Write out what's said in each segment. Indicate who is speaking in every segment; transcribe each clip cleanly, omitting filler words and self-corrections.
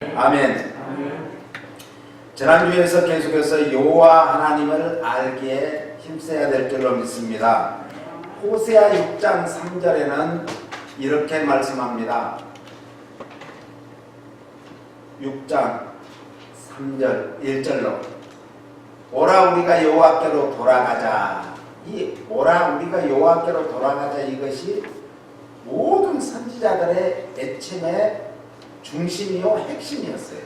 Speaker 1: 아멘. 지난주에서 계속해서 여호와 하나님을 알기에 힘써야 될 줄로 믿습니다. 호세아 6장 3절에는 이렇게 말씀합니다. 6장 3절 1절로 오라 우리가 여호와께로 돌아가자. 이 오라 우리가 여호와께로 돌아가자, 이것이 모든 선지자들의 애침의 중심이요 핵심이었어요.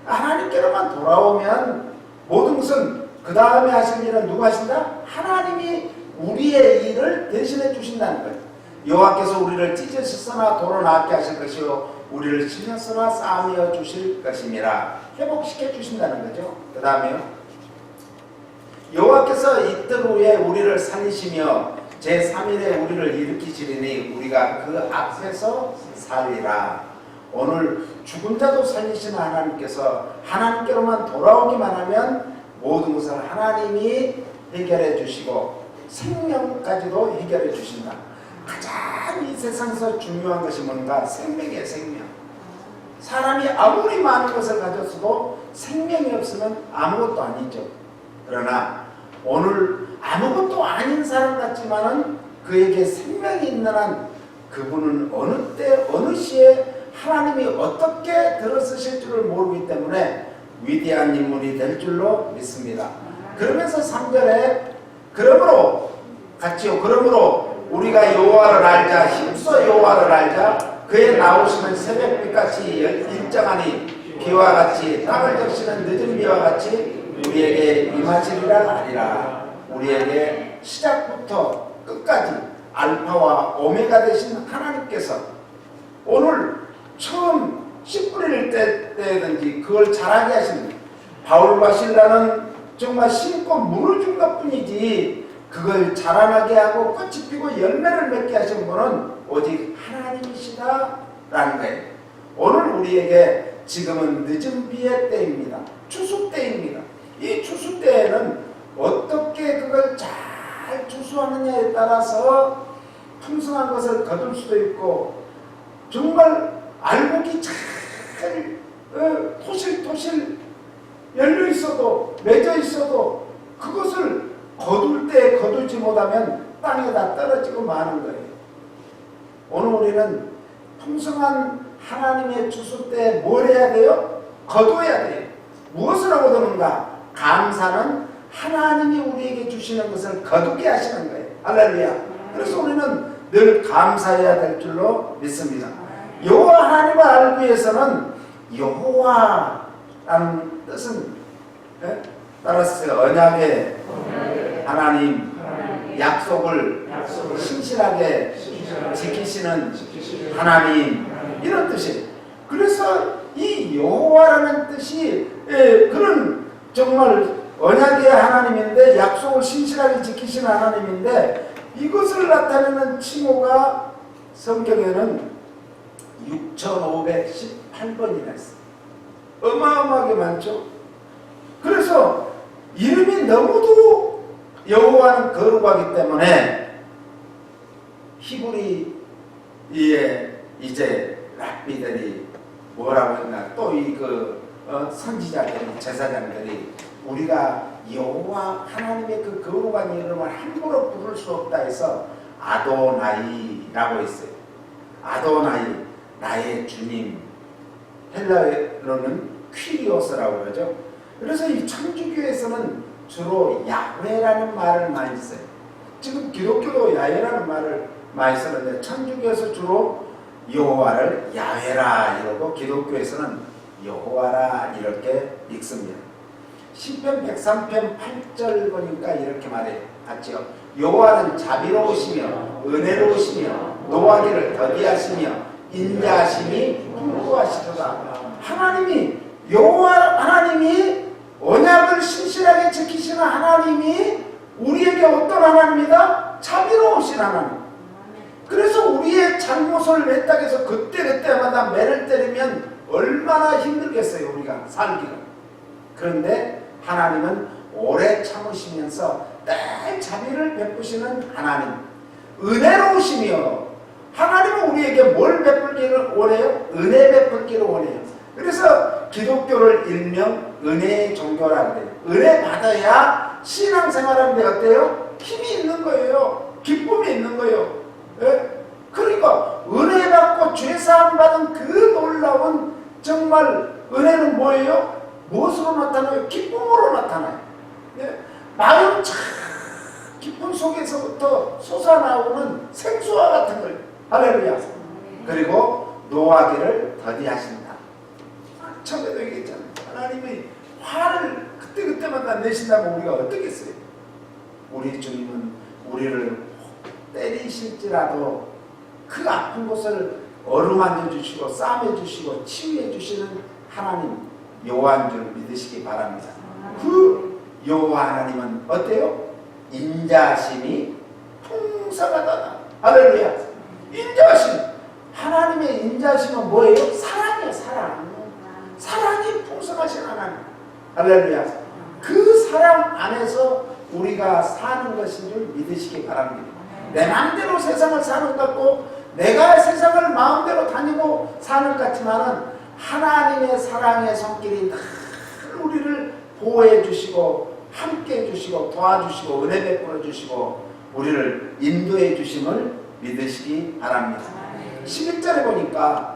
Speaker 1: 하나님께로만 돌아오면 모든 것은 그 다음에 하실 일은 누가 하신다? 하나님이 우리의 일을 대신해 주신다는 거예요. 여호와께서 우리를 찢으셨으나 도로 나게 하실 것이요 우리를 치셨으나 싸매어 주실 것임이라. 회복시켜 주신다는 거죠. 그 다음에요, 여호와께서 이틀 후에 우리를 살리시며 제3일에 우리를 일으키시리니 우리가 그 앞에서 살리라. 오늘 죽은 자도 살리시는 하나님께서 하나님께로만 돌아오기만 하면 모든 것을 하나님이 해결해 주시고 생명까지도 해결해 주신다. 가장 이 세상에서 중요한 것이 뭔가? 생명이에요. 생명. 사람이 아무리 많은 것을 가졌어도 생명이 없으면 아무것도 아니죠. 그러나 오늘 아무것도 아닌 사람 같지만은 그에게 생명이 있는 한 그분은 어느 때 어느 시에 하나님이 어떻게 들어쓰실 줄을 모르기 때문에 위대한 인물이 될 줄로 믿습니다. 그러면서 3절에 그러므로 같이요. 그러므로 우리가 여호와를 알자. 힘써 여호와를 알자. 그의 나오시는 새벽빛같이 일정하니 비와 같이 땅을 적시는 늦은 비와 같이 우리에게 임하시리라 하리라. 우리에게 시작부터 끝까지 알파와 오메가 되신 하나님께서 오늘 처음 씨 뿌릴 때든지 그걸 자라게 하시는, 바울과 실라는 정말 심고 물을 준 것뿐이지 그걸 자라나게 하고 꽃이 피고 열매를 맺게 하신 분은 오직 하나님이시다라는 거예요. 오늘 우리에게 지금은 늦은 비의 때입니다. 추수 때입니다. 이 추수 때에는 어떻게 그걸 잘 추수하느냐에 따라서 풍성한 것을 거둘 수도 있고, 정말 알곡이 잘 토실토실 열려 있어도 맺어 있어도 그것을 거둘 때 거두지 못하면 땅에다 떨어지고 마는 거예요. 오늘 우리는 풍성한 하나님의 추수 때 뭘 해야 돼요? 거둬야 돼요. 무엇을 하고 드는가? 감사는 하나님이 우리에게 주시는 것을 거두게 하시는 거예요. 할렐루야. 그래서 우리는 늘 감사해야 될 줄로 믿습니다. 여호와 하나님을 알기 위해서는 여호와라는 뜻은 따라서 언약의 하나님, 약속을 신실하게 지키시는 하나님, 이런 뜻이에요. 그래서 이 여호와라는 뜻이 그런 정말 언약의 하나님인데, 약속을 신실하게 지키시는 하나님인데, 이것을 나타내는 칭호가 성경에는 6518번이나 있어요. 어마어마하게 많죠. 그래서 이름이 너무도 여호와는 거룩하기 때문에 히브리의 이제 랍비들이 뭐라고 했나, 또 이 선지자들이, 제사장들이 우리가 여호와 하나님의 그 거룩한 이름을 함부로 부를 수 없다 해서 아도나이라고 했어요. 아도나이, 나의 주님. 헬라어로는 퀴리오스라고 그러죠. 그래서 이 천주교에서는 주로 야훼라는 말을 많이 써요. 지금 기독교도 야훼라는 말을 많이 쓰는데, 천주교에서 주로 여호와를 야훼라 이러고 기독교에서는 여호와라 이렇게 읽습니다. 시편 103편 8절 보니까 이렇게 말해요. 같이요. 여호와는 자비로우시며 은혜로우시며 노하기를 더디하시며 인자하심이 풍부하시도다. 하나님이, 여호와 하나님이 언약을 신실하게 지키시는 하나님이 우리에게 어떤 하나님이다? 자비로우신 하나님. 그래서 우리의 잘못을 매딱해서 그때마다 매를 때리면 얼마나 힘들겠어요, 우리가 살기가. 그런데 하나님은 오래 참으시면서 늘 자비를 베푸시는 하나님, 은혜로우시며, 하나님은 우리에게 뭘 베풀기를 원해요? 은혜 베풀기를 원해요. 그래서 기독교를 일명 은혜의 종교라고 해요. 은혜 받아야 신앙생활하는데 어때요? 힘이 있는 거예요. 기쁨이 있는 거예요. 예? 그러니까 은혜 받고 죄사함 받은 그 놀라운 정말 은혜는 뭐예요? 무엇으로 나타나요? 기쁨으로 나타나요. 예? 마음 참 기쁨 속에서부터 솟아나오는 생수와 같은 거예요. 할렐루야. 그리고 노하기를 더디하신다. 처음에도 얘기했잖아요. 하나님이 화를 그때그때마다 내신다면 우리가 어떻겠어요? 우리 주님은 우리를 때리실지라도 그 아픈 곳을 어루만져 주시고 싸매 주시고 치유해 주시는 하나님 여호와인 줄 믿으시기 바랍니다. 그 여호와 하나님은 어때요? 인자심이 풍성하다. 할렐루야. 인자심. 하나님의 인자심은 뭐예요? 사랑이에요. 사랑. 사랑이 풍성하신 하나님. 할렐루야. 그 사랑 안에서 우리가 사는 것인 줄 믿으시기 바랍니다. 내 마음대로 세상을 사는 것 같고 내가 세상을 마음대로 다니고 사는 것 같지만은 하나님의 사랑의 손길이 늘 우리를 보호해 주시고 함께 해 주시고 도와주시고 은혜 베풀어 주시고 우리를 인도해 주심을 믿으시기 바랍니다. 11절에 보니까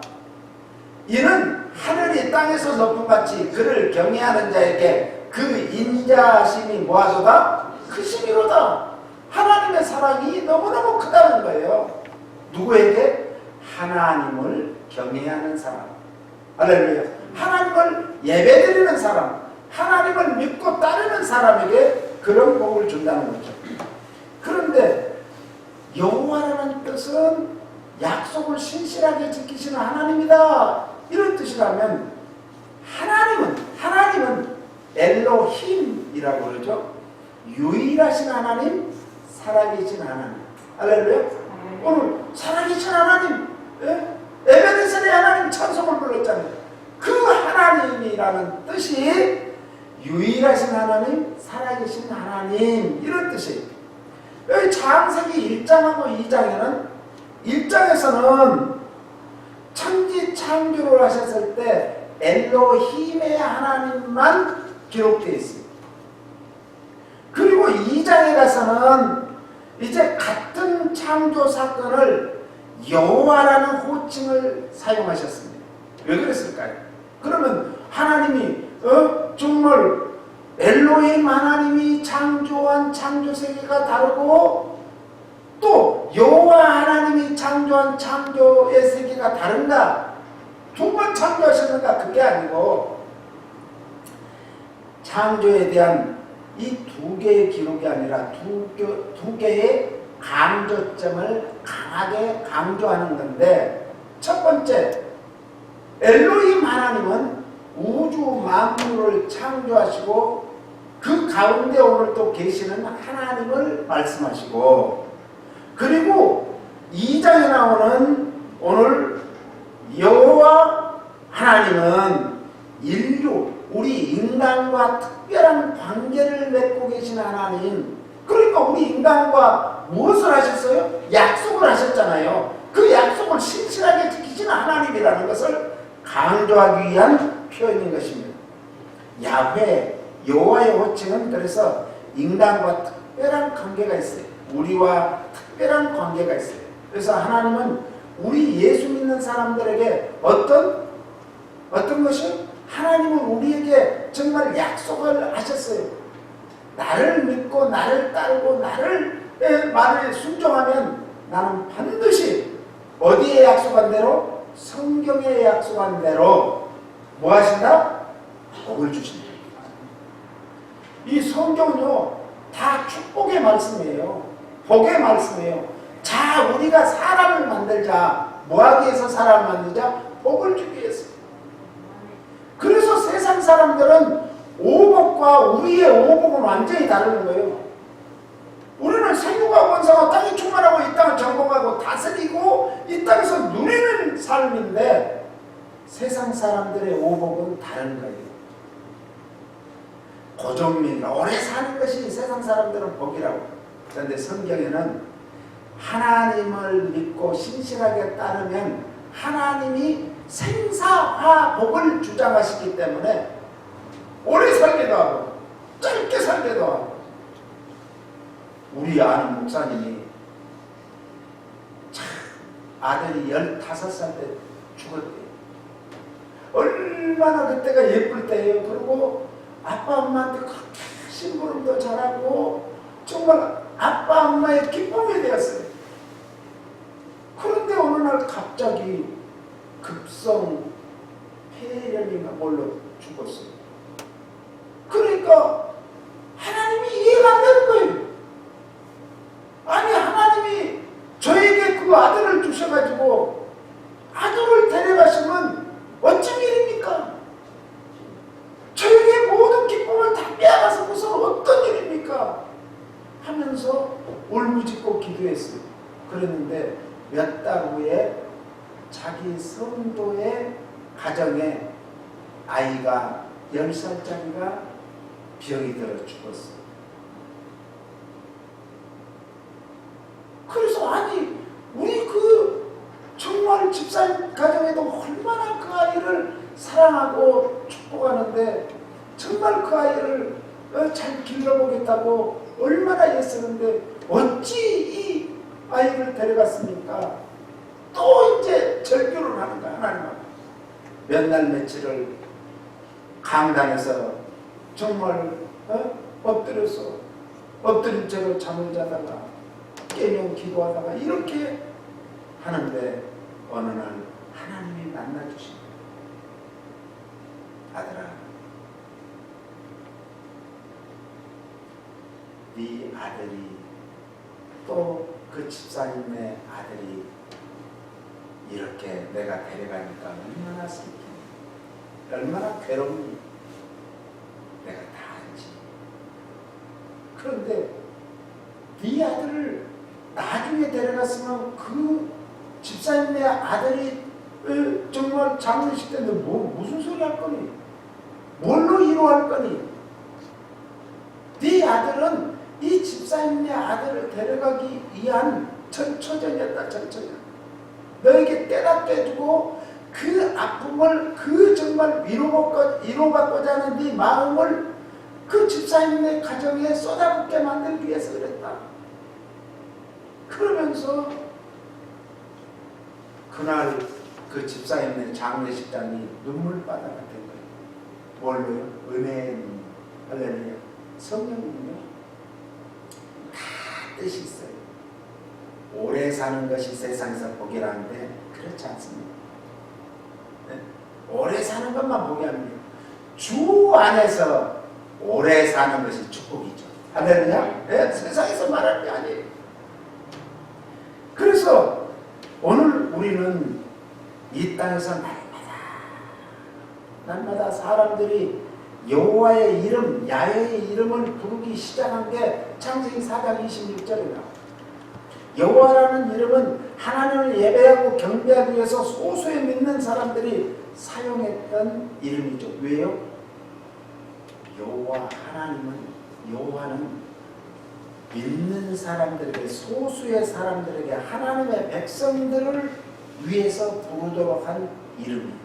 Speaker 1: 이는 하늘이 땅에서 높음같이 그를 경외하는 자에게 그 인자심이 뭐하도다? 크심이로다. 하나님의 사랑이 너무너무 크다는 거예요. 누구에게? 하나님을 경외하는 사람. 할렐루야. 하나님을 예배드리는 사람, 하나님을 믿고 따르는 사람에게 그런 복을 준다는 거죠. 그런데 여호와라는 뜻은 약속을 신실하게 지키시는 하나님이다. 이런 뜻이라면 하나님은 엘로힘이라고 그러죠. 유일하신 하나님, 살아계신 하나님. 할렐루야. 오늘 살아계신 하나님, 에베네셀의 하나님 찬송을 불렀잖아요. 그 하나님이라는 뜻이 유일하신 하나님, 살아계신 하나님 이런 뜻이에요. 여기 창세기 1장하고 2장에는 1장에서는 천지 창조를 하셨을 때 엘로힘의 하나님만 기록되어 있습니다. 그리고 2장에 가서는 이제 같은 창조 사건을 여호와라는 호칭을 사용하셨습니다. 왜 그랬을까요? 그러면 하나님이 정말 엘로힘 하나님이 창조한 창조 세계가 다르고 또 여호와 하나님이 창조한 창조의 세계가 다른가? 두 번 창조하셨는가? 그게 아니고 창조에 대한 이 두 개의 기록이 아니라 두 개의 강조점을 강하게 강조하는 건데, 첫 번째 엘로힘 하나님은 우주 만물을 창조하시고 그 가운데 오늘 또 계시는 하나님을 말씀하시고, 그리고 2장에 나오는 오늘 여호와 하나님은 인류, 우리 인간과 특별한 관계를 맺고 계신 하나님. 그러니까 우리 인간과 무엇을 하셨어요? 약속을 하셨잖아요. 그 약속을 신실하게 지키시는 하나님이라는 것을 강조하기 위한 표현인 것입니다. 야훼, 여호와의 호칭은 그래서 인간과 특별한 관계가 있어요. 우리와 특별한 관계가 있어요. 그래서 하나님은 우리 예수 믿는 사람들에게 어떤 것이요? 하나님은 우리에게 정말 약속을 하셨어요. 나를 믿고 나를 따르고 나를 말에 순종하면 나는 반드시 어디에 약속한 대로? 성경에 약속한 대로 뭐 하신다? 복을 주신다. 이 성경은요 다 축복의 말씀이에요. 복의 말씀이에요. 자, 우리가 사람을 만들자. 뭐 하기 위해서 사람을 만들자? 복을 주기 위해서. 그래서 세상 사람들은 오복과 우리의 오복은 완전히 다른 거예요. 우리는 생육하고 원상하고 땅에 충만하고 이 땅을 정복하고 다스리고 이 땅에서 누리는 삶인데, 세상 사람들의 오복은 다른 거예요. 고정민이라 오래 사는 것이 세상 사람들은 복이라고. 그런데 성경에는 하나님을 믿고 신실하게 따르면 하나님이 생사화복을 주장하시기 때문에 오래 살기도 하고 짧게 살기도 하고. 우리 아는 목사님이 참 아들이 15살 때 죽었대요. 얼마나 그때가 예쁠 때예요. 그리고 아빠 엄마한테 그렇게 심부름도 잘하고 정말 아빠 엄마의 기쁨이 되었어요. 그런데 어느 날 갑자기 급성 폐렴인가 뭘로 죽었어요. 그러니까 하나님이 이해가 안 되는 거예요. 아니 하나님이 저에게 그 아들을 주셔가지고 아들을 데려가시면 어찌 일입니까? 저에게 모든 기쁨을 다 빼앗아서 무슨 어떤 일입니까? 하면서 울부짖고 기도했어요. 그랬는데 몇 달 후에 자기 성도의 가정에 아이가 10살짜리가 병이 들어 죽었어요. 그래서 아니 우리 그 정말 집사님 가정에도 얼마나 그 아이를 사랑하고 축복하는데 정말 그 아이를 잘 길러보겠다고 얼마나 애쓰는데 어찌 이 아이를 데려갔습니까? 또 이제 절규를 하는 거야. 하나님하고 몇 날 며칠을 강단에서 정말 엎드려서 엎드린 채로 잠을 자다가 깨면 기도하다가 이렇게 하는데 어느 날 하나님이 만나주신 아들아, 네 아들이 또 그 집사님의 아들이 이렇게 내가 데려가니까 얼마나 슬프니, 얼마나 괴롭니, 내가 다 알지. 그런데 네 아들을 나중에 데려갔으면 그 집사님의 아들이 정말 장례식 때 너 무슨 소리 할 거니? 뭘로 위로할 거니? 네 아들은 이 집사님의 아들을 데려가기 위한 전초전이었다. 전초전. 너에게 때다 떼주고 그 아픔을 그 정말 위로받고자 하는 네 마음을 그 집사님의 가정에 쏟아붓게 만들기 위해서 그랬다. 그러면서 그날 그 집사님의 장례식장이 눈물바다가 된 거예요. 뭘로요? 은혜의 눈. 할렐루야. 성령님은요 다 뜻이 있어요. 오래 사는 것이 세상에서 복이라는데 그렇지 않습니다. 네? 오래 사는 것만 복이 아닙니다. 주 안에서 오래 사는 것이 축복이죠. 할렐루야. 네? 세상에서 말하는 게 아니에요. 그래서 오늘 우리는 이 땅에서 날마다 사람들이 여호와의 이름, 야훼의 이름을 부르기 시작한 게 창세기 4장 26절에 나와요. 여호와라는 이름은 하나님을 예배하고 경배하기 위해서 소수의 믿는 사람들이 사용했던 이름이죠. 왜요? 여호와는 믿는 사람들에게, 소수의 사람들에게, 하나님의 백성들을 위해서 부르도록 한 이름이에요.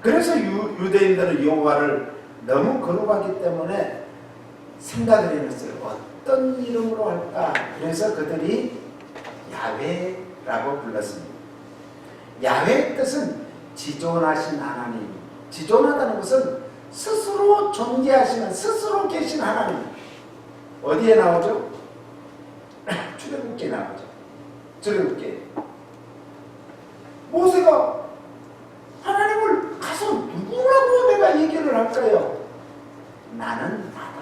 Speaker 1: 그래서 유대인들은 여호와를 너무 거룩하기 때문에 생각을 해냈어요. 어떤 이름으로 할까? 그래서 그들이 야훼라고 불렀습니다. 야훼의 뜻은 지존하신 하나님. 지존하다는 것은 스스로 존재하시는, 스스로 계신 하나님. 어디에 나오죠? 출애굽기에 나오죠. 출애굽기에 모세가 하나님을 가서 누구라고 내가 얘기를 할까요? 나는 나다.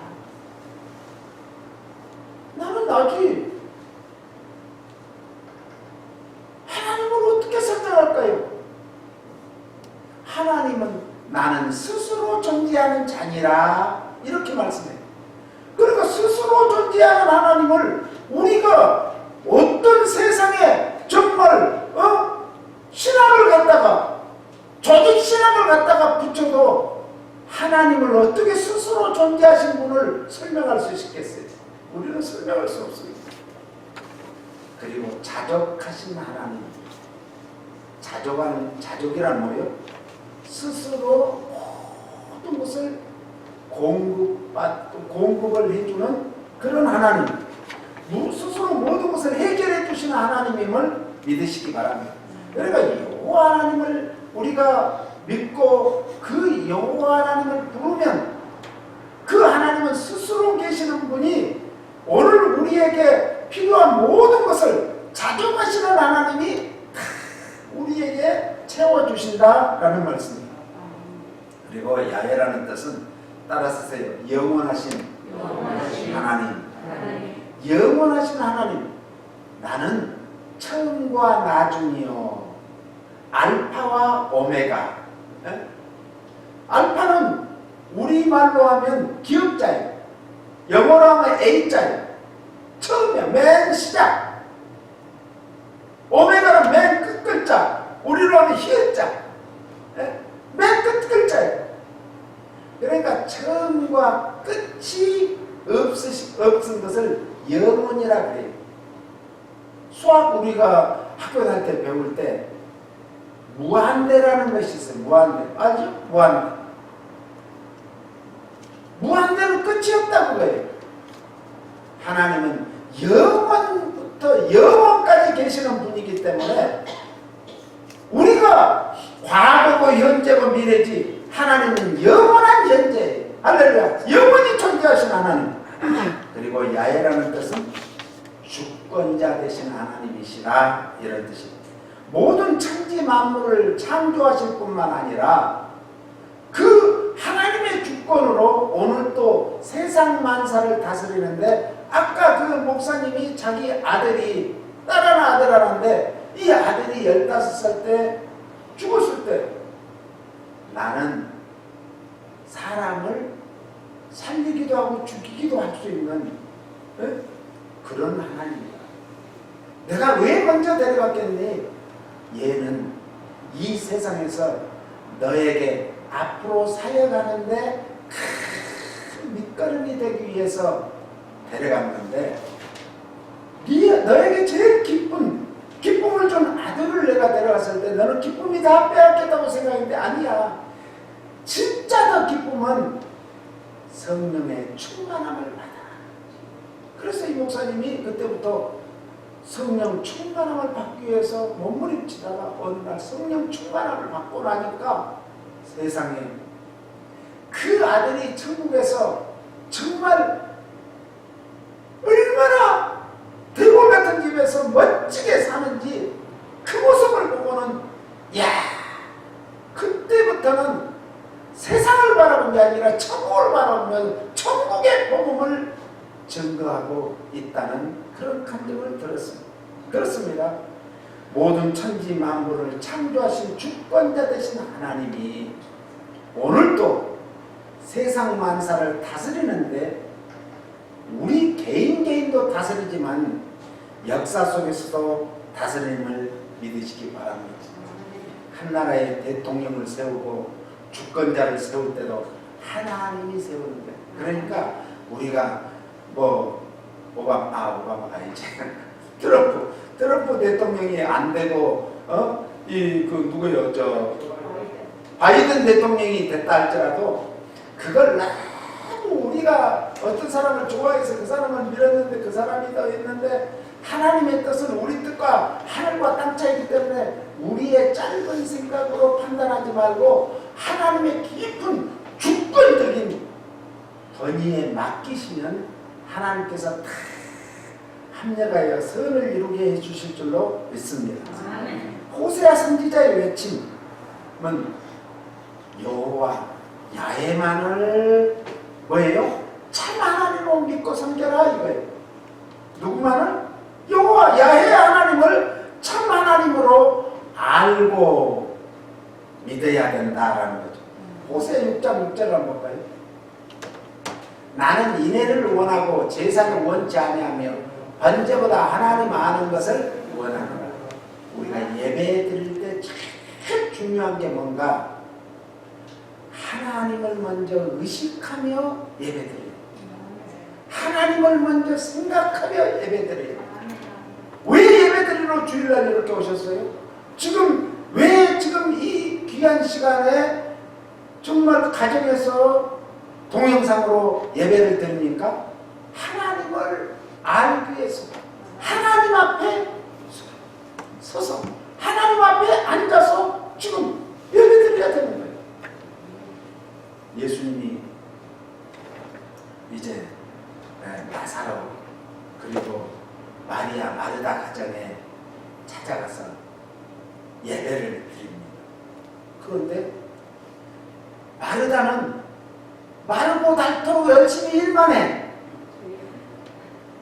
Speaker 1: 나는 나지. 하나님을 어떻게 설명할까요? 하나님은 나는 스스로 존재하는 자니라 이렇게 말씀해요. 그러니까 스스로 존재하는 하나님을 우리가 어떤 세상에 정말 신앙을 갖다가 조직 신앙을 갖다가 붙여도 하나님을 어떻게 스스로 존재하신 분을 설명할 수 있겠어요? 우리는 설명할 수 없습니다. 그리고 자족하신 하나님, 자족이란 뭐예요? 스스로 모든 것을 공급을 해주는 그런 하나님, 스스로 모든 것을 해결해 주시는 하나님임을 믿으시기 바랍니다. 그러니까 여호와 하나님을 우리가 믿고 그 여호와 하나님을 부르면 그 하나님은 스스로 계시는 분이 오늘 우리에게 필요한 모든 것을 자족하시는 하나님이 다 우리에게 채워주신다라는 말씀입니다. 그리고 야훼라는 뜻은 따라서 쓰세요. 영원하신 하나님. 영원하신 하나님. 나는 처음과 나중이요 알파와 오메가. 알파는 우리말로 하면 기억자예요. 영어로 하면 A자예요. 처음이야. 맨 시작. 오메가는 맨 끝 글자. 우리로 하면 히읗자. 맨 끝 글자예요. 그러니까 처음과 끝이 없은 것을 영원이라 그래요. 수학 우리가 학교 다닐 때 배울 때 무한대라는 것이 있어요. 무한대. 알죠? 무한대. 무한대는 끝이 없다고 그래요. 하나님은 영원부터 영원까지 계시는 분이기 때문에 우리가 과거고 현재고 미래지 하나님은 영원한 현재예요. 할렐루야. 영원히 존재하신 하나님. 그리고 야훼라는 뜻은 주권자 되신 하나님이시라 이런 뜻입니다. 모든 천지 만물을 창조하실 뿐만 아니라 그 하나님의 주권으로 오늘 또 세상 만사를 다스리는데 아까 그 목사님이 자기 아들이 딸 아들 하나인데 이 아들이 15살 때 죽었을 때 나는 사람을 살리기도 하고 죽이기도 할 수 있는 그런 하나님이다. 내가 왜 먼저 데려갔겠니? 얘는 이 세상에서 너에게 앞으로 살아가는데 큰 밑거름이 되기 위해서 데려갔는데 너에게 제일 기쁨을 준 아들을 내가 데려갔을 때 너는 기쁨이 다 빼앗겼다고 생각했는데 아니야. 진짜 더 기쁨은 성령의 충만함을 받아. 그래서 이 목사님이 그때부터 성령 충만함을 받기 위해서 몸부림치다가 어느 날 성령 충만함을 받고 나니까 세상에 그 아들이 천국에서 정말 얼마나 대골 같은 집에서 멋지게 사는지 그 모습을 보고는 야, 그때부터는 세상을 바라본 게 아니라 천국을 바라보면서 천국의 복음을 증거하고 있다는 그런 감정을 들었습니다. 그렇습니다. 모든 천지 만물을 창조하신 주권자 되신 하나님이 오늘도 세상 만사를 다스리는데 우리 개인도 다스리지만 역사 속에서도 다스림을 믿으시기 바랍니다. 한 나라의 대통령을 세우고 주권자를 세울 때도 하나님이 세우는데 그러니까 우리가 오바마가 아니지 트럼프 대통령이 안 되고 바이든 대통령이 됐다 할지라도 그걸 너무 우리가 어떤 사람을 좋아해서 그 사람을 밀었는데 그 사람이 더 있는데 하나님의 뜻은 우리 뜻과 하늘과 땅 차이기 때문에 우리의 짧은 생각으로 판단하지 말고 하나님의 깊은 주권적인 권위에 맡기시면 하나님께서 다 합력하여 선을 이루게 해주실 줄로 믿습니다. 호세아 선지자의 외침은 여호와 야훼만을 뭐예요? 참 하나님을 믿고 섬겨라 이거예요. 누구만을? 여호와 야훼 하나님을 참 하나님으로 알고 믿어야 된다라는 거죠. 호세아 6장 6절을 한번 볼까요? 나는 인애를 원하고 제사를 원치 아니하며 번제보다 하나님 아는 것을 원하노라. 우리가 예배 드릴 때 제일 중요한 게 뭔가 하나님을 먼저 의식하며 예배드려요. 하나님을 먼저 생각하며 예배드려요. 왜 예배드리러 주일날 이렇게 오셨어요? 지금 왜 지금 이 귀한 시간에 정말 가정에서 동영상으로 예배를 드립니까? 하나님을 알기 위해서 하나님 앞에 서서 하나님 앞에 앉아서 지금 예배드려야 되는 거예요. 예수님이 이제 나사로 그리고 마리아 마르다 가정에 찾아가서 예배를 드립니다. 그런데 마르다는 마르고 닳도록 열심히 일만 해.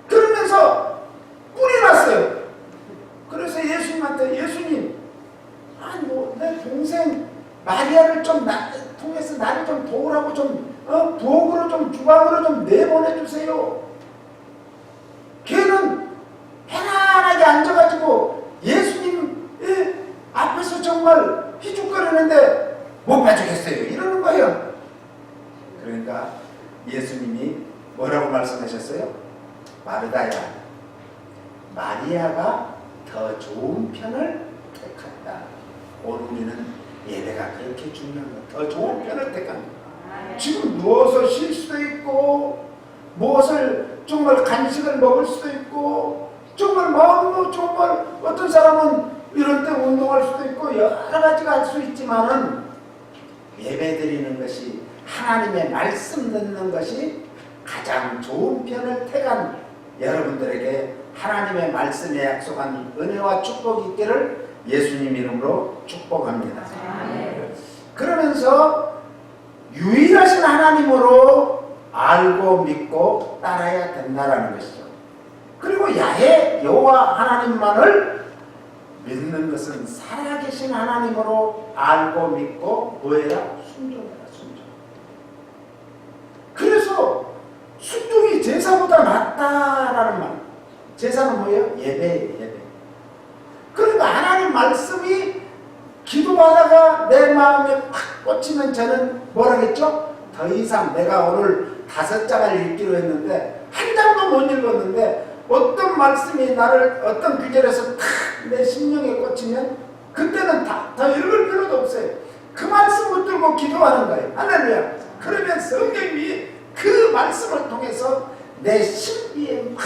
Speaker 1: 그러면서 뿔이 났어요. 그래서 예수님한테 예수님, 내 동생 마리아를 좀 통해서 나를 좀 도우라고 좀 부엌으로 좀 주방으로 좀 내보내 주세요. 걔는 편안하게 앉아가지고 예수님 앞에서 정말 희죽거리는데 못 봐주겠어요 이러는 거예요. 그러니까 예수님이 뭐라고 말씀하셨어요? 마르다야, 마리아가 더 좋은 편을 택한다. 오늘 우리는 예배가 그렇게 중요한 거야. 더 좋은 편을 택한다. 지금 누워서 쉴 수도 있고 무엇을 정말 간식을 먹을 수도 있고 정말 마음으로 정말 어떤 사람은 이런 때 운동할 수도 있고 여러 가지가 할 수 있지만은 예배 드리는 것이 하나님의 말씀 듣는 것이 가장 좋은 편을 택한 여러분들에게 하나님의 말씀에 약속한 은혜와 축복이 있기를 예수님 이름으로 축복합니다. 그러면서 유일하신 하나님으로 알고 믿고 따라야 된다라는 것이죠. 그리고 야훼 여호와 하나님만을 믿는 것은 살아계신 하나님으로 알고 믿고 뭐해라? 순종해라. 순종. 그래서 순종이 제사보다 낫다라는 말. 제사는 뭐예요? 예배예요. 예배. 그러니까 하나님 말씀이 기도하다가 내 마음에 확 꽂히면 저는 뭐라겠죠? 더 이상 내가 오늘 5장을 읽기로 했는데 한 장도 못 읽었는데 어떤 말씀이 나를 어떤 구절에서 탁 내 심령에 꽂히면 그때는 더 읽을 필요도 없어요. 그 말씀 붙들고 기도하는 거예요. 할렐루야. 그러면 성경이 그 말씀을 통해서 내 심비에 막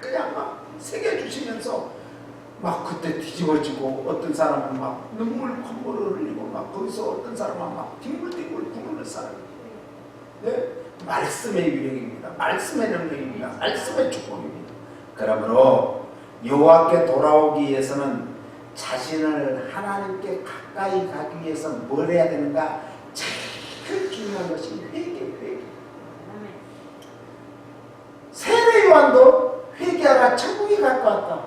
Speaker 1: 그냥 막 새겨주시면서 막 그때 뒤집어지고 어떤 사람은 막 콧물을 흘리고 막 거기서 어떤 사람은 막 뒹굴뒹굴 구르는 사람이에요. 네? 말씀의 유력입니다. 말씀의 능력입니다. 말씀의 축복입니다. 그러므로 여호와께 돌아오기 위해서는 자신을 하나님께 가까이 가기 위해서 뭘 해야 되는가? 제일 중요한 것이 회개. 세례 요한도 회개하라 천국이 가까웠다.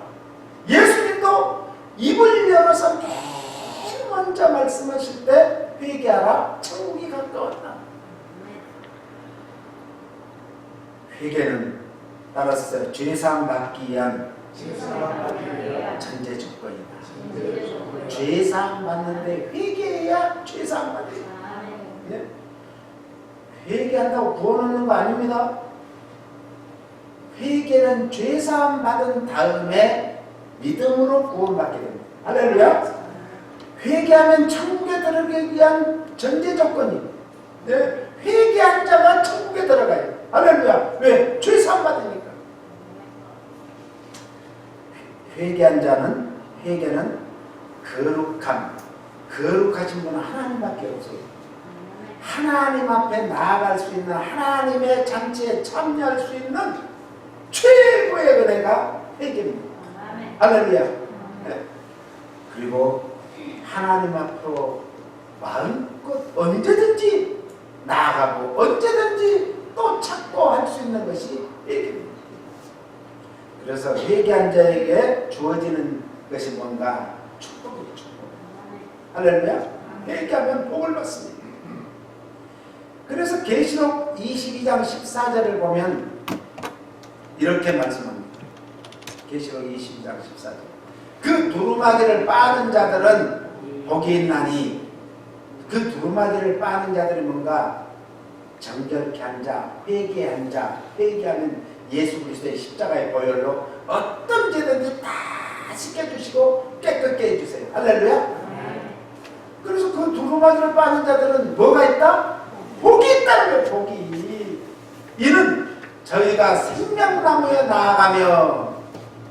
Speaker 1: 예수님도 입을 열어서 맨 먼저 말씀하실 때 회개하라 천국이 가까웠다. 회개는 따라서 죄사함 받기 위한 전제 조건이다. 죄사함 받는데 회개해야 죄사함 받아요. 네? 회개한다고 구원 얻는 거 아닙니다. 회개는 죄사함 받은 다음에 믿음으로 구원받게 됩니다. 할렐루야. 회개하면 천국에 들어가기 위한 전제 조건이. 네? 회개한 자가 천국에 들어가요. 할렐루야. 왜? 죄사함 받으니까. 회개한 자는 회개는 거룩하신 분은 하나님밖에 없어요. 하나님 앞에 나아갈 수 있는 하나님의 잔치에 참여할 수 있는 최고의 은혜가 회개입니다. 할렐루야. 네. 그리고 하나님 앞으로 마음껏 언제든지 나아가고 언제든지 또 찾고 할 수 있는 것이 회개입니다. 그래서 회개한 자에게 주어지는 것이 뭔가? 축복이에요. 축복. 할렐루야. 회개하면 복을 받습니다. 그래서 계시록 22장 14절을 보면 이렇게 말씀합니다. 계시록 22장 14절. 그 두루마기를 빠는 자들은 복이 있나니, 그 두루마기를 빠는 자들이 뭔가? 정결케 한 자, 회개한 자. 회개하면 예수 그리스도의 십자가의 보혈로 어떤 죄든지 다 씻겨주시고 깨끗게 해주세요. 할렐루야. 그래서 그 두루마기를 빠는 자들은 뭐가 있다? 복이 있다는 거예요. 복이. 이는 저희가 생명나무에 나아가며,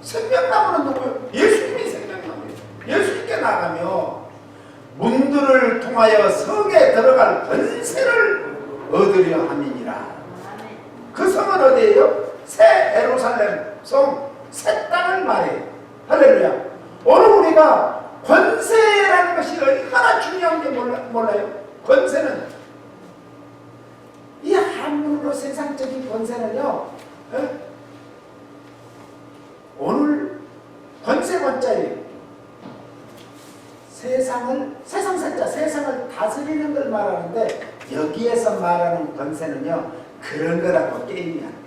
Speaker 1: 생명나무는 누구예요? 예수님이 생명나무예요. 예수님께 나아가며 문들을 통하여 성에 들어갈 권세를 얻으려 함이니라. 그 성은 어디예요? 새 예루살렘 성, 새 땅을 말해요. 할렐루야. 오늘 우리가 권세라는 것이 얼마나 중요한 게 몰라요? 권세는 이 한문으로 세상적인 권세는요, 오늘 권세 권자예요. 세상 세자, 세상을 다스리는 걸 말하는데 여기에서 말하는 권세는요, 그런 거라고 게임이 아니에요.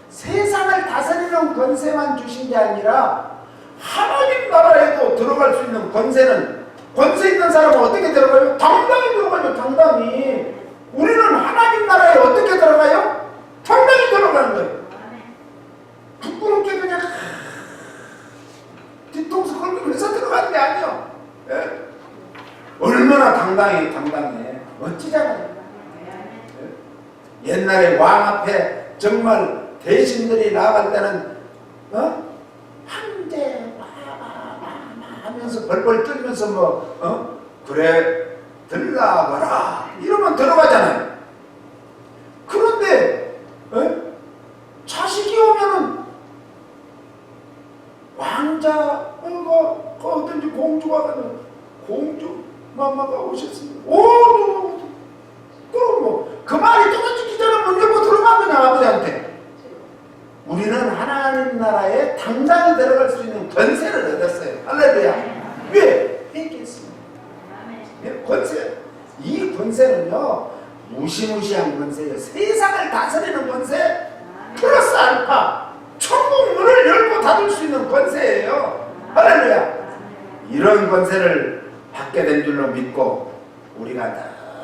Speaker 1: 세상을 다스리는 권세만 주신 게 아니라 하나님 나라에도 들어갈 수 있는 권세는, 권세 있는 사람은 어떻게 들어가요? 당당히 들어가요. 당당히. 우리는 하나님 나라에 어떻게 들어가요? 당당히 들어가는 거예요. 부끄럽게 그냥 뒤통수 걸면서 들어가는 게 아니에요. 예? 얼마나 당당해. 멋지잖아요. 예? 옛날에 왕 앞에 정말 대신들이 나아갈 때는 황제 하면서 벌벌 떨면서 그래 들라가라 이러면 들어가잖아요. 그런데 자식이 오면은 왕자 어떤지 공주가 가면 공주 마마가 오셨습니다. 오, 그럼 그 말이 떨어지기 전에 문 열고 들어가 그냥 아버지한테. 우리는 하나님 나라에 당당히 들어갈 수 있는 권세를 얻었어요. 할렐루야. 왜? 회개했습니다. 권세. 이 권세는요, 무시무시한 권세예요. 세상을 다스리는 권세 플러스 알파, 천국 문을 열고 닫을 수 있는 권세예요. 할렐루야. 이런 권세를 받게 된 줄로 믿고 우리가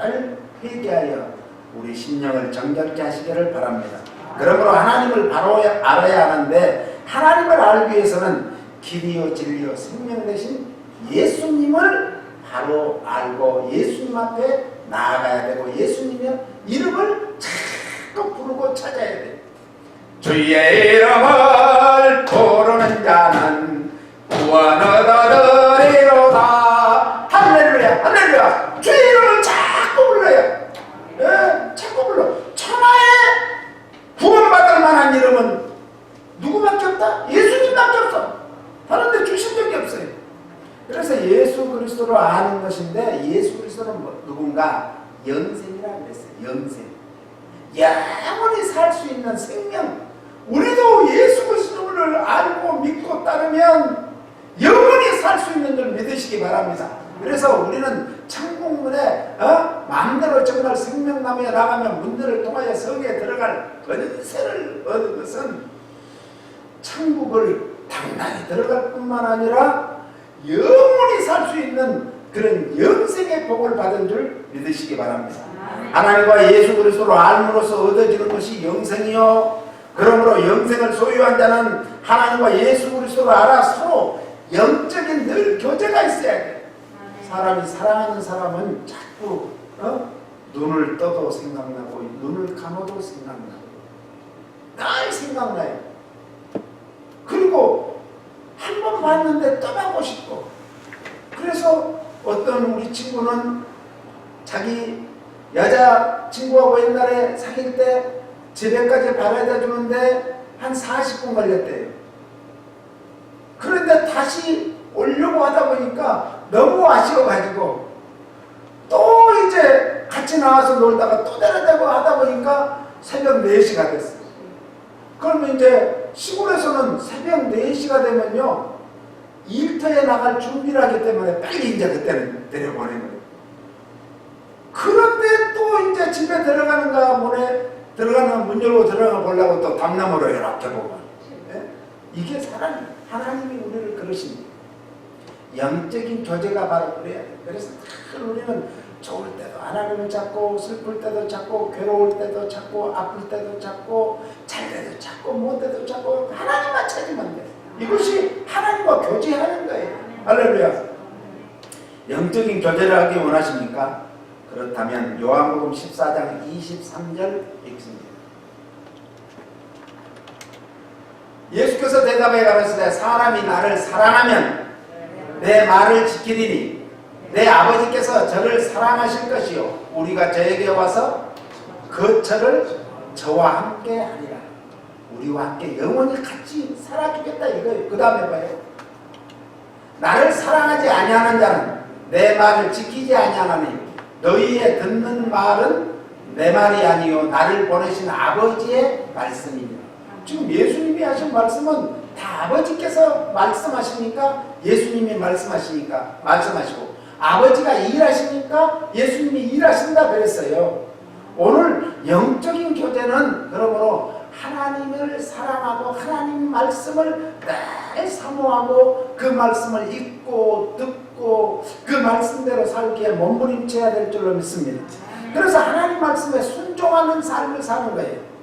Speaker 1: 늘 회개하여 우리 심령을 정결케 하시기를 바랍니다. 그러므로 하나님을 바로 알아야 하는데, 하나님을 알기 위해서는 길이요 진리요 생명 되신 예수님을 바로 알고 예수님 앞에 나아가야 되고, 예수님의 이름을 자꾸 부르고 찾아야 돼요. 주의 이름을 부르는 자는 구원 얻으리로다. 할렐루야. 할렐루야. 주의 이름을 자꾸 불러요. 예, 자꾸 불러. 천하에 구원받을 만한 이름은 누구밖에 없다? 예수님밖에 없어. 다른 데 주신 적이 없어요. 그래서 예수 그리스도를 아는 것인데, 예수 그리스도는 누군가? 영생이라고 그랬어요. 영생. 영원히 살 수 있는 생명. 우리도 예수 그리스도를 알고 믿고 따르면 영원히 살 수 있는 줄 믿으시기 바랍니다. 그래서 우리는 천국문에 마음대로 정말 생명나무에 나가면 문들을 통하여 성에 들어갈 권세를 얻은 것은 천국을 당당히 들어갈 뿐만 아니라 영원히 살 수 있는 그런 영생의 복을 받은 줄 믿으시기 바랍니다. 하나님과 예수 그리스도를 알므로써 얻어지는 것이 영생이요, 그러므로 영생을 소유한 자는 하나님과 예수 그리스도를 알아 서로 영적인 늘 교제가 있어야 돼. 사람이 사랑하는 사람은 자꾸 눈을 떠도 생각나고 눈을 감아도 생각나고 늘 생각나요. 그리고 한 번 봤는데 또 보고 싶고. 그래서 어떤 우리 친구는 자기 여자친구하고 옛날에 사귈 때 집에까지 바래다 주는데 한 40분 걸렸대요. 그런데 다시 오려고 하다 보니까 너무 아쉬워가지고 또 이제 같이 나와서 놀다가 또 데려다고 하다 보니까 새벽 4시가 됐어요. 그러면 이제 시골에서는 새벽 4시가 되면요, 일터에 나갈 준비를 하기 때문에 빨리 이제 그때는 데려보내는 거예요. 그런데 또 이제 집에 들어가는가 들어가는 문 열고 들어가 보려고 또 담나무로 이렇게 보고. 네? 이게 하나님이 우리를 그러십니다. 영적인 교제가 바로 그래야 돼. 그래서 우리는 좋을 때도 하나님을 찾고, 슬플 때도 찾고, 괴로울 때도 찾고, 아플 때도 찾고, 잘 때도 찾고, 못 때도 찾고, 하나님만 찾으면 돼. 이것이 하나님과 교제하는 거예요. 할렐루야. 영적인 교제를 하기 원하십니까? 그렇다면 요한복음 14장 23절 읽습니다. 예수께서 대답해 가라사대 사람이 나를 사랑하면 내 말을 지키리니 내 아버지께서 저를 사랑하실 것이요 우리가 저에게 와서 그 저를 저와 함께 하리라. 우리와 함께 영원히 같이 살아주겠다 이거예요. 그 다음에 봐요. 나를 사랑하지 아니하는 자는 내 말을 지키지 아니하나니 너희의 듣는 말은 내 말이 아니요 나를 보내신 아버지의 말씀이니라. 지금 예수님이 하신 말씀은 다 아버지께서 말씀하시니까 예수님이 말씀하시니까 말씀하시고 아버지가 일하시니까 예수님이 일하신다 그랬어요. 오늘 영적인 교제는 그러므로 하나님을 사랑하고 하나님 말씀을 늘 사모하고 그 말씀을 읽고 듣고 그 말씀대로 살기에 몸부림쳐야 될 줄로 믿습니다. 그래서 하나님 말씀에 순종하는 삶을 사는 거예요.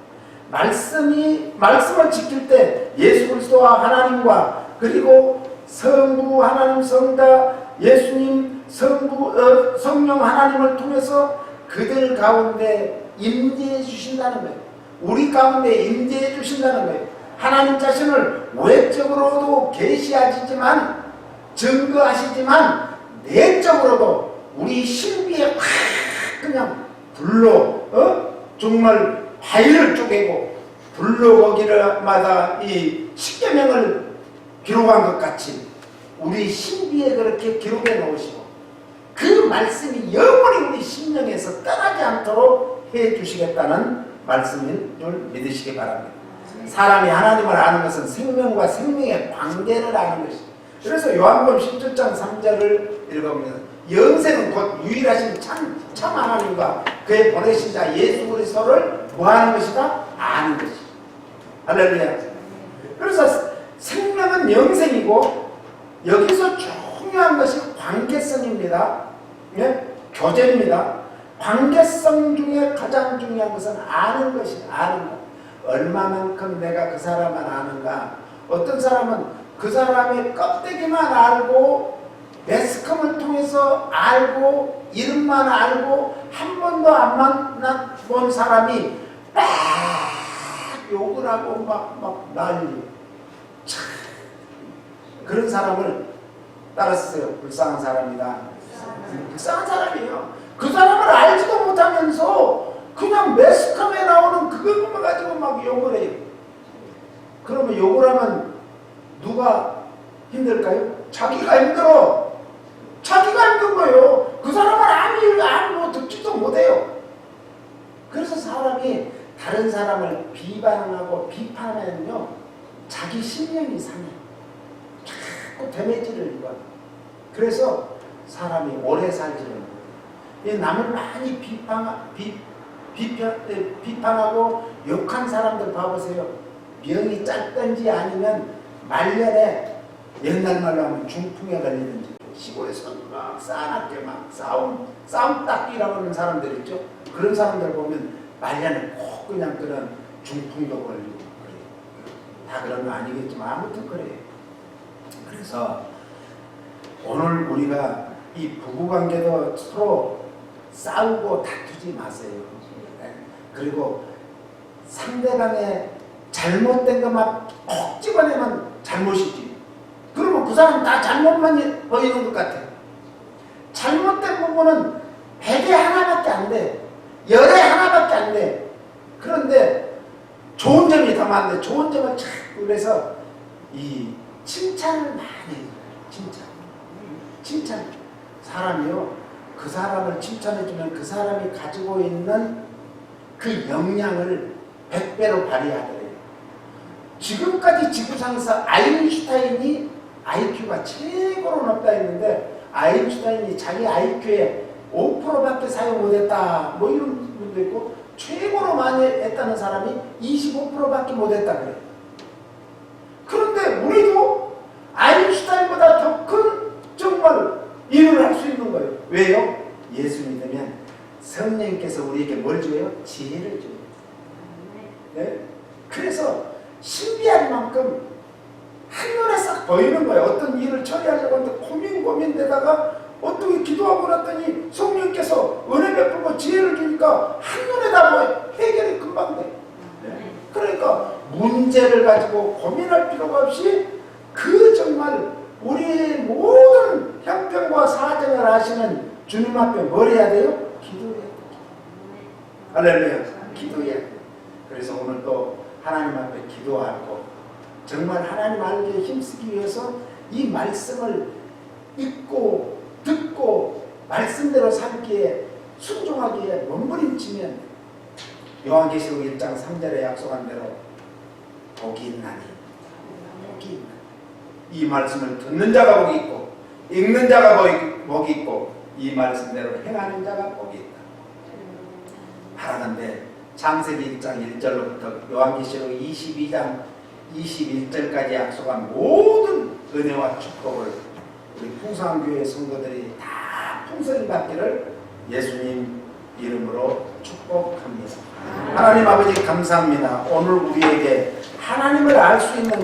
Speaker 1: 말씀을 지킬 때 예수 그리스도와 하나님과 그리고 성부 하나님 성자 예수님 성령 하나님을 통해서 그들 가운데 임재해 주신다는 거예요. 우리 가운데 임재해 주신다는 거예요. 하나님 자신을 외적으로도 계시하시지만 증거하시지만 내적으로도 우리 신비에 확 그냥 불로 정말 바위를 쪼개고 불로 거기마다 이 십계명을 기록한 것 같이 우리 신비에 그렇게 기록해 놓으시고 그 말씀이 영원히 우리 심령에서 떠나지 않도록 해 주시겠다는 말씀인 줄 믿으시기 바랍니다. 사람이 하나님을 아는 것은 생명과 생명의 관계를 아는 것이죠. 그래서 요한복음 17장 3절을 읽어보면 영생은 곧 유일하신 참 하나님과 그의 보내신 자 예수 그리스도를 뭐하는 것이다? 아는 것이죠. 할렐루야. 그래서 생명은 영생이고 여기서 중요한 것이 관계성입니다. 네? 교제입니다. 관계성 중에 가장 중요한 것은 아는 것이 아는 것. 얼마만큼 내가 그 사람을 아는가. 어떤 사람은 그 사람의 껍데기만 알고 매스컴을 통해서 알고 이름만 알고 한 번도 안 만나본 사람이 막 욕을 하고 막 난리. 참 그런 사람을 따랐어요. 불쌍한 사람이다. 불쌍한 사람이에요. 그 사람을 알지도 못하면서 그냥 매스컴에 나오는 그것만 가지고 막 욕을 해요. 그러면 욕을 하면 누가 힘들까요? 자기가 힘들어. 자기가 힘든 거예요. 그 사람을 아무 듣지도 못해요. 그래서 사람이 다른 사람을 비방하고 비판하면요 자기 신념이 상해요. 자꾸 데미지를 입어요. 그래서 사람이 오래 살지를 못해요. 남을 많이 비판하고 욕한 사람들 봐보세요. 명이 짧든지 아니면 말년에 옛날 말로 하면 중풍에 걸리든지 시골에서 막 싸납게 막 싸움 닦기라고 하는 사람들 있죠. 그런 사람들 보면 말년에 꼭 그냥 그런 중풍도 걸리고 그래요. 다 그런 거 아니겠지만 아무튼 그래요. 그래서 오늘 우리가 이 부부관계도 서로 싸우고 다투지 마세요. 그리고 상대방의 잘못된 것만 콕 집어내면 잘못이지. 그러면 그 사람 다 잘못만 보이는 것 같아요. 잘못된 부분은 100에 하나밖에 안 돼. 10에 하나밖에 안 돼. 그런데 좋은 점이 더 많은데 좋은 점은 참 그래서 이 칭찬을 많이 해요. 칭찬. 사람이요. 그 사람을 칭찬해주면 그 사람이 가지고 있는 그 역량을 100배로 발휘하더래요. 지금까지 지구상에서 아인슈타인이 IQ가 최고로 높다 했는데 아인슈타인이 자기 IQ의 5%밖에 사용 못했다 뭐 이런 분도 있고 최고로 많이 했다는 사람이 25%밖에 못했다 그래요. 그런데 우리도 아인슈타인보다 더 큰 정말 일을 할 수 있는 거예요. 왜요? 예수 믿으면 성령께서 우리에게 뭘 줘요? 지혜를 줘요. 네? 그래서 신비할 만큼 한눈에 싹 보이는 거예요. 어떤 일을 처리하려고 하는데 고민되다가 어떻게 기도하고 났더니 성령께서 은혜 베풀고 지혜를 주니까 한눈에 다 보여. 해결이 금방 돼. 네? 그러니까 문제를 가지고 고민할 필요가 없이 그 정말 우리의 모든 형편과 사정을 아시는 주님 앞에 뭘 해야 돼요? 기도해야 돼요. 할렐루야. 기도해야 돼요. 그래서 오늘 또 하나님 앞에 기도하고 정말 하나님 알기에 힘쓰기 위해서 이 말씀을 읽고 듣고 말씀대로 살기에 순종하기에 몸부림치면 요한계시록 1장 3절에 약속한 대로 복이 있나니 복이 있나니 이 말씀을 듣는 자가 복이 있고 읽는 자가 복이 있고 이 말씀대로 행하는 자가 복이 있다. 바라는데 창세기 1장 1절로부터 요한계시록 22장 21절까지 약속한 모든 은혜와 축복을 우리 풍성교회 성도들이 다 풍성히 받기를 예수님 이름으로 축복합니다. 하나님 아버지 감사합니다. 오늘 우리에게 하나님을 알 수 있는